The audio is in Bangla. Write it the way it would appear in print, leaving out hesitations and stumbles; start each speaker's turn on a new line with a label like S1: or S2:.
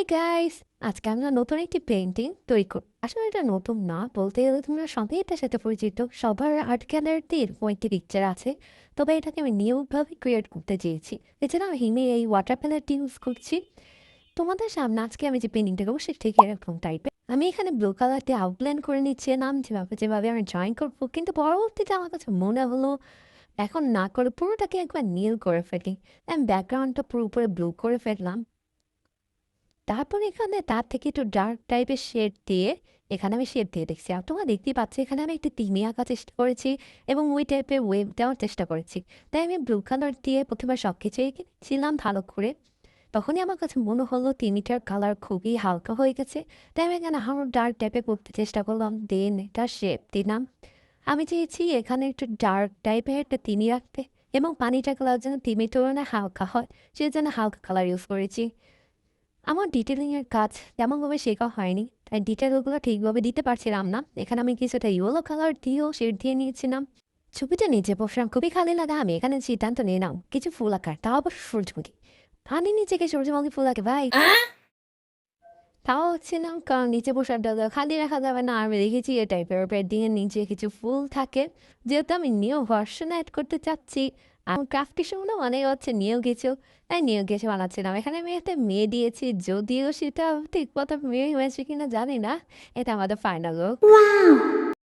S1: হাই গাইস, আজকে আমরা নতুন একটি পেন্টিং তৈরি করব। আসলে এটা নতুন না, বলতে গেলে তোমরা সবাই এটার সাথে পরিচিত। সবার আর্ট গ্যালারিতে এরকম একটি পিকচার আছে, তবে এটাকে আমি নিউভাবে ক্রিয়েট করতে চেয়েছি। এছাড়া আমি হিমে এই ওয়াটার প্যালেটটি ইউজ করছি। তোমাদের সামনে আজকে আমি যে পেন্টিংটা করবো সেটা ঠিক এরকম টাইপের। আমি এখানে ব্লু কালার দিয়ে আউটলাইন করে নিচ্ছিলাম যেভাবে যেভাবে আমি ড্রয়িং করবো, কিন্তু পরবর্তীতে আমার কাছে মনে হলো এখন না করে পুরোটাকে একবার নীল করে ফেলি। আমি ব্যাকগ্রাউন্ডটা পুরো উপরে ব্লু করে ফেললাম। তারপর এখানে তার থেকে একটু ডার্ক টাইপের শেড দিয়ে এখানে আমি শেড দিয়ে দেখছি। আর তোমরা দেখতেই পাচ্ছ এখানে আমি একটি তিমি আঁকার চেষ্টা করেছি এবং ওই টাইপের ওয়েভ দেওয়ার চেষ্টা করেছি। তাই আমি ব্লু কালার দিয়ে প্রথমে সব কিছু এঁকেছিলাম ভালো করে। তখনই আমার কাছে মনে হলো তিমিটার কালার খুবই হালকা হয়ে গেছে। তাই আমি এখানে আরও ডার্ক টাইপের করতে চেষ্টা করলাম, দেন এটা শেপ দিলাম। আমি চেয়েছি এখানে একটু ডার্ক টাইপের একটা তিমি রাখতে এবং পানিটা কালার যেন তিমির তুলনায় হালকা হয়, সেই জন্য হালকা কালার ইউজ করেছি। আমার ডিটেলিংয়ের কাজ তেমনভাবে শেখা হয়নি, তাই ডিটেলগুলো ঠিকভাবে দিতে পারছিলাম না। এখানে আমি কিছুটা ইয়েলো কালার দিয়েও শেড দিয়ে নিয়েছিলাম। ছবিটা নিচে বসলাম, খুবই খালি লাগা। আমি এখানে সিদ্ধান্ত নিলাম কিছু ফুল আঁকার, তাও আবার সূর্যমুখী। পানির নিচে গিয়ে সূর্যমুখী ফুল আঁকে ভাই, তাও হচ্ছিলাম কারণ নিচে বসার ডালা খালি রাখা যাবে না। আমি দেখেছি এই টাইপের দিয়ে নিচে কিছু ফুল থাকে, যেহেতু আমি নিউ ভার্সন অ্যাড করতে চাচ্ছি। আমার ক্রাফটি শুনে মনে হচ্ছে নিয়েও কিছু, তাই নিয়েও কিছু বানাচ্ছিলাম। এখানে আমি একটা মেয়ে দিয়েছি, যদিও সেটা ঠিক মতো মেয়ে হয়েছে কিনা জানি না। এটা আমাদের ফাইনাল লুক।